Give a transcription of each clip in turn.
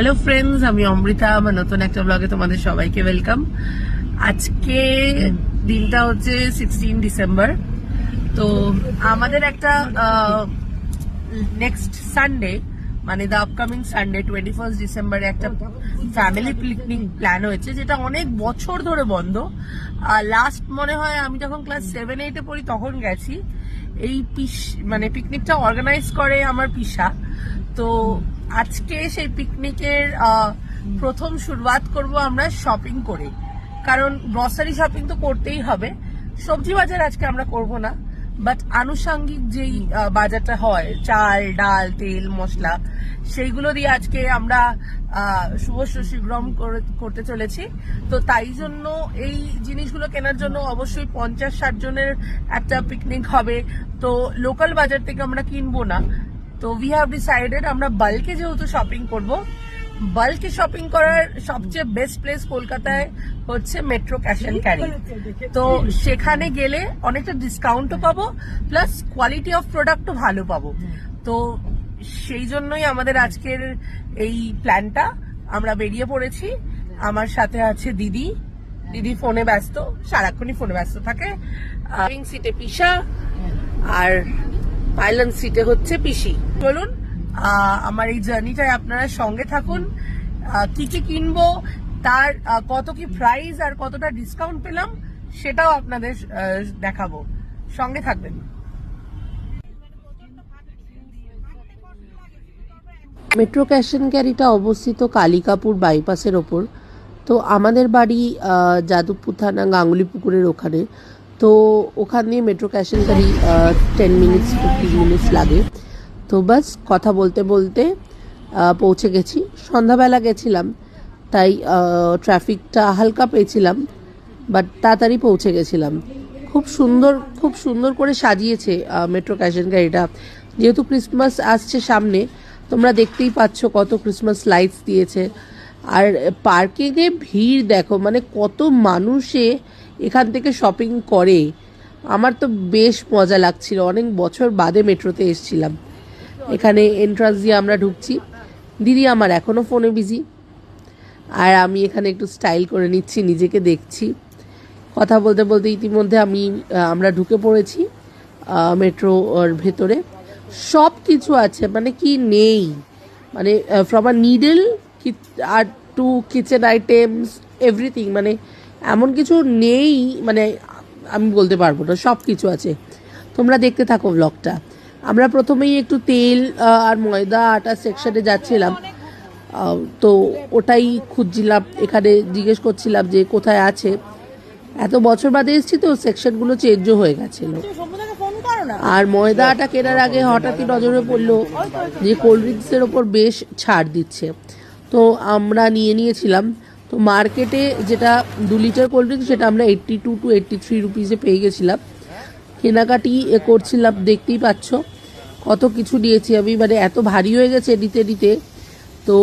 Hello friends, আমি অমৃতা। আমার নতুন একটা ব্লগে তোমাদের সবাইকে ওয়েলকাম। আজকে দিনটা হচ্ছে 16 ডিসেম্বর। তো আমাদের একটা নেক্সট সানডে মানে দ্য আপকামিং সানডে 21 ডিসেম্বরে একটা ফ্যামিলি পিকনিক প্ল্যান হয়েছে, যেটা অনেক বছর ধরে বন্ধ। লাস্ট মনে হয় আমি যখন ক্লাস 7-8-এ পড়ি তখন গেছি। এই পিকনিকটা অর্গানাইজ করে আমার পিসা। তো আজকে সেই পিকনিকের প্রথম শুরুয়াত করব আমরা শপিং করে, কারণ গ্রসারি শপিং তো করতেই হবে। সবজি বাজার আজকে আমরা করব না, বাট আনুষঙ্গিক যেই বাজারটা হয়, চাল ডাল তেল মশলা, সেইগুলো দিয়ে আজকে আমরা শুভ শীঘ্রম করতে চলেছি। তো তাই জন্য এই জিনিসগুলো কেনার জন্য অবশ্যই 50-60 জনের একটা পিকনিক হবে। তো লোকাল বাজার থেকে আমরা কিনবো না। তো উই হ্যাভ ডিসাইডেড আমরা বাল্কে যেহেতু শপিং করব, বাল্কে শপিং করার সবচেয়ে বেস্ট প্লেস কলকাতায় হচ্ছে মেট্রো ক্যাশ অ্যান্ড ক্যারি। তো সেখানে গেলে অনেকটা ডিসকাউন্টও পাবো, প্লাস কোয়ালিটি অফ প্রোডাক্টও ভালো পাবো। তো সেই জন্যই আমাদের আজকের এই প্ল্যানটা। আমরা বেরিয়ে পড়েছি। আমার সাথে আছে দিদি। দিদি ফোনে ব্যস্ত, সারাক্ষণই ফোনে ব্যস্ত থাকে। সিটে পিসা আর পাইলন সিটে হচ্ছে পিসি। চলুন আমার এই জার্নিটায় আপনারা সঙ্গে থাকুন। কি কি কিনবো, তার কত কি প্রাইস আর কতটা ডিসকাউন্ট পেলাম সেটাও আপনাদের দেখাবো। সঙ্গে থাকবেন। মেট্রো ক্যাশ অ্যান্ড ক্যারিটা অবস্থিত কালিকাপুর বাইপাসের ওপর। তো আমাদের বাড়ি যাদবপুর থানা গাঙ্গুলিপুকুরের ওখানে। তো ওখান দিয়ে metro cash and carry 10 minutes 15 minutes লাগে। তো বাস কথা বলতে বলতে পৌঁছে গেছি। সন্ধ্যাবেলা গেছিলাম, তাই ট্রাফিকটা হালকা পেয়েছিলাম, বাট তাড়াতাড়ি পৌঁছে গেছিলাম। খুব সুন্দর করে সাজিয়েছে মেট্রো ক্যাশ অ্যান্ড ক্যারিটা। যেহেতু ক্রিসমাস আসছে সামনে, তোমরা দেখতেই পাচ্ছ কত ক্রিসমাস লাইটস দিয়েছে। আর পার্কিংয়ে ভিড় দেখো, মানে কত মানুষে এখান থেকে শপিং করে। আমার তো বেশ মজা লাগছিল, অনেক বছর বাদে মেট্রোতে এসেছিলাম। এখানে এন্ট্রান্স দিয়ে আমরা ঢুকছি। দিদি আমার এখনও ফোনে বিজি, আর আমি এখানে একটু স্টাইল করে নিচ্ছি, নিজেকে দেখছি। কথা বলতে বলতে ইতিমধ্যে আমরা ঢুকে পড়েছি মেট্রোর ভেতরে। সব কিছু আছে, মানে কি নেই, মানে ফ্রম আ নিডল আর টু কিচেন আইটেমস এভরিথিং, মানে এমন কিছু নেই মানে আমি বলতে পারবো না, সব কিছু আছে। তোমরা দেখতে থাকো ব্লগটা। আমরা প্রথমেই একটু তেল আর ময়দা আটা সেকশনে যাচ্ছিলাম, তো ওটাই খুঁজছিলাম। এখানে জিজ্ঞেস করছিলাম যে কোথায় আছে। এত বছর বাদে এসেছি তো সেকশনগুলো চেঞ্জও হয়ে গেছিল। আর ময়দা আটা কেনার আগে হঠাৎই নজরে পড়লো যে কোল্ড ড্রিঙ্কসের ওপর বেশ ছাড় দিচ্ছে, তো আমরা নিয়েছিলাম। তো মার্কেটে যেটা 2 লিটার কোল্ড ড্রিঙ্কস, সেটা আমরা 82 to 83 রুপিসে পেয়ে গেছিলাম। কেনাকাটি করছিলাম, দেখতেই পাচ্ছ কত কিছু নিয়েছি আমি, মানে এত ভারী হয়ে গেছে নিতে নিতে। তো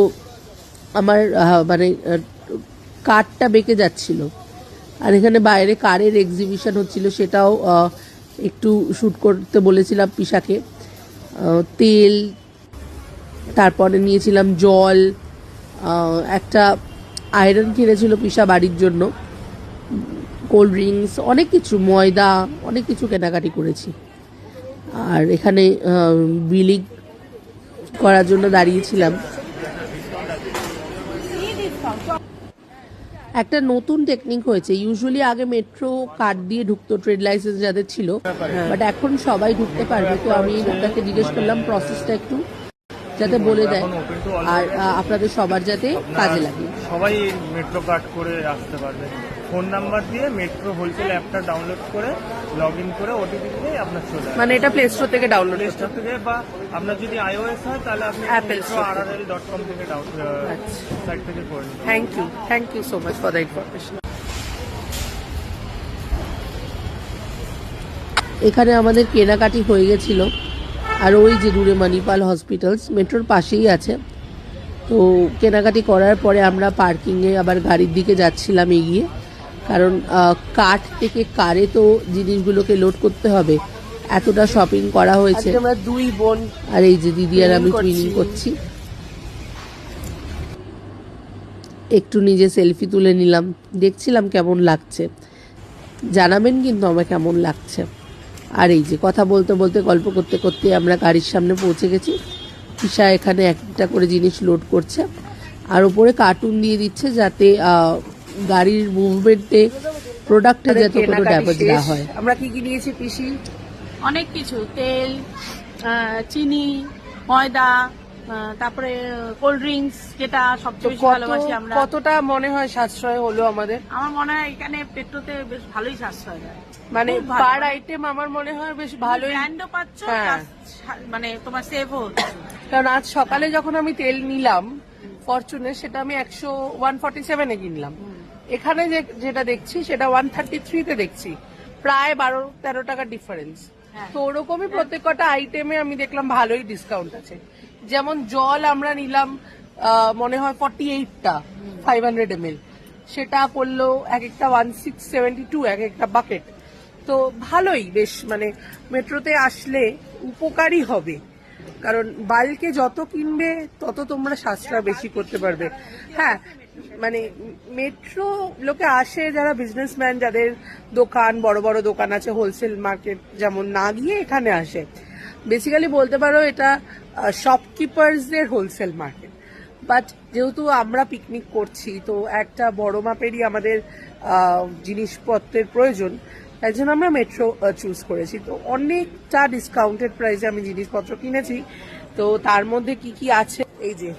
আমার মানে কারটা বেঁকে যাচ্ছিল। আর এখানে বাইরে কারের এক্সিবিশন হচ্ছিল, সেটাও একটু শ্যুট করতে বলেছিলাম পিসাকে। তেল, তারপরে নিয়েছিলাম জল, একটা আয়রন কিনেছিল পিসা বাড়ির জন্য, কোল্ড ড্রিঙ্কস, অনেক কিছু, ময়দা, অনেক কিছু কেনাকাটি করেছি। আর এখানে বিলিং করার জন্য দাঁড়িয়েছিলাম। একটা নতুন টেকনিক হয়েছে। ইউজুয়ালি আগে মেট্রো কার্ড দিয়ে ঢুকতো ট্রেড লাইসেন্স যাদের ছিল, বাট এখন সবাই ঢুকতে পারবে। তো আমি লোকটাকে জিজ্ঞেস করলাম প্রসেসটা একটু, যাতে বলে দেয় আর আপনাদের সবার যাতে কাজে লাগে। সবাই মেট্রো কার্ড করে আসতে পারবে। ফোন নাম্বার দিয়ে মেট্রো হোলসেল অ্যাপটা ডাউনলোড করে লগ ইন করে ওটিপি দিলে আপনার চলে আসবে। মানে এটা প্লে স্টোর থেকে ডাউনলোড প্লে স্টোর থেকে, বা আপনার যদি iOS হয় তাহলে আপনি metrorl.com থেকে সাইট থেকে করে নিন। Thank you so much for the information. এখানে আমাদের কেনাকাটি হয়ে গেছিল। আর ওই যে দূরে মণিপাল হসপিটালস মেট্রোর পাশেই আছে। তো কেনাকাটি করার পরে আমরা পার্কিংয়ে আবার গাড়ির দিকে যাচ্ছিলাম এগিয়ে, কারণ কার্ট থেকে কারে তো জিনিসগুলোকে লোড করতে হবে, এতটা শপিং করা হয়েছে। আমরা 2 বোন, আর এই যে দিদি আর আমি টুইনিং করছি। একটু নিজে সেলফি তুলে নিলাম, দেখছিলাম কেমন লাগছে। জানাবেন কিন্তু আমার কেমন লাগছে। আর এই যে কথা বলতে বলতে গল্প করতে করতে আমরা গাড়ির সামনে পৌঁছে গেছি। ঈশা এখানে একটা করে জিনিস লোড করছে, আর ওপরে কার্টুন দিয়ে দিচ্ছে যাতে গাড়ির মুভমেন্টে প্রোডাক্টে যাতে কোনো ড্যামেজ না হয়। আমরা কি কি নিয়েছি পিসি? অনেক কিছু, তেল, চিনি, ময়দা, তারপরে কোল্ড ড্রিঙ্কস, যেটা সবচেয়ে বেশি ভালোবাসি আমরা। কতটা মনে হয় সাশ্রয় হলো আমাদের? আমার মনে হয় এখানে পেট্রোতে বেশ ভালোই সাশ্রয় হয়, মানে খুব ভালো। পার আইটেম আমার মনে হয় বেশ ভালোই, ব্র্যান্ডও পাচ্ছ, হ্যাঁ। মানে তোমার সেভও হচ্ছে। কারণ আজ সকালে যখন আমি তেল নিলাম ফরচুনের, সেটা আমি 147-এ কিনলাম। এখানে যেটা দেখছি সেটা 133-তে দেখছি, প্রায় 12-13 টাকার ডিফারেন্স। হ্যাঁ। তো ওরকমই প্রত্যেকটা আইটেমে আমি দেখলাম ভালোই ডিসকাউন্ট আছে। যেমন জল আমরা নিলাম মনে হয় 48টা 500 ml, সেটা পড়লো এক একটা 1672, এক একটা বাকেট। তো ভালোই বেশ, মানে মেট্রোতে আসলে উপকারী হবে, কারণ বাল্কে যত কিনবে তত তোমরা সাশ্রয় বেশি করতে পারবে। হ্যাঁ, মানে মেট্রো লোকে আসে যারা বিজনেসম্যান, যাদের দোকান, বড় বড় দোকান আছে, হোলসেল মার্কেট যেমন, না গিয়ে এখানে আসে। বেসিক্যালি বলতে পারো এটা শপকিপার্সদের হোলসেল মার্কেট। বাট যেহেতু আমরা পিকনিক করছি, তো একটা বড় মাপেরই আমাদের জিনিসপত্রের প্রয়োজন, তাই জন্য আমরা মেট্রো চুজ করেছি। তো অনেকটা ডিসকাউন্টেড প্রাইসে আমি জিনিসপত্র কিনেছি। তো তার মধ্যে কি কি আছে, এই যে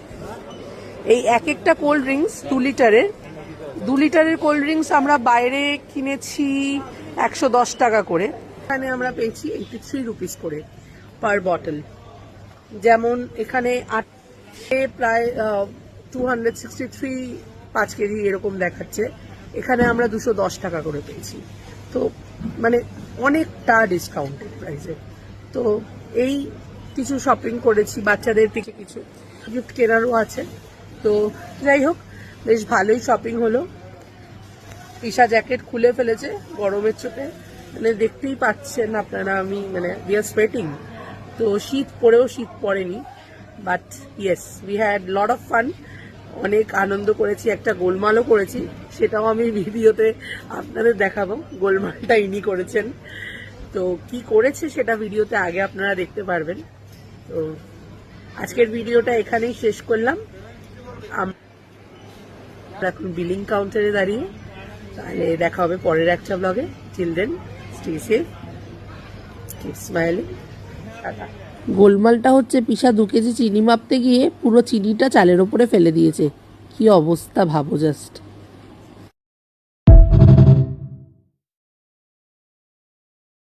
এই এক একটা কোল্ড ড্রিঙ্কস 2 লিটারের কোল্ড ড্রিঙ্কস আমরা বাইরে কিনেছি 110 টাকা করে, এখানে আমরা পেয়েছি 83 রুপিস করে পার বটল। যেমন এখানে প্রায় 263 5 কেজি এরকম দেখাচ্ছে, এখানে আমরা 210 টাকা করে পেয়েছি। তো মানে অনেকটা ডিসকাউন্টেড প্রাইসে। তো এই কিছু শপিং করেছি, বাচ্চাদের কিছু কিছু গিফট কেনারও আছে। তো যাই হোক, বেশ ভালোই শপিং হলো। ঈশা জ্যাকেট খুলে ফেলেছে গরমের চোটে, মানে দেখতেই পাচ্ছেন আপনারা, আমি মানে উই আর সোয়েটিং। তো শীত পড়েও শীত পড়েনি, but yes we had lot of fun. অনেক আনন্দ করেছি, একটা গোলমালও করেছি, সেটাও আমি ভিডিওতে আপনাদের দেখাবো। গোলমালটা ইনি করেছেন, তো কি করেছে সেটা ভিডিওতে আগে আপনারা দেখতে পারবেন। তো আজকের ভিডিওটা এখানেই শেষ করলাম। আমরা এখন বিলিং কাউন্টারে দাঁড়িয়ে, তাহলে দেখা হবে পরের একটা ব্লগে। Till then, stay safe, keep smiling, tata. গোলমালটা হচ্ছে পিসা 2 কেজি চিনি মাপতে গিয়ে পুরো চিনিটা চালের ওপরে ফেলে দিয়েছে। কি অবস্থা ভাবো জাস্ট।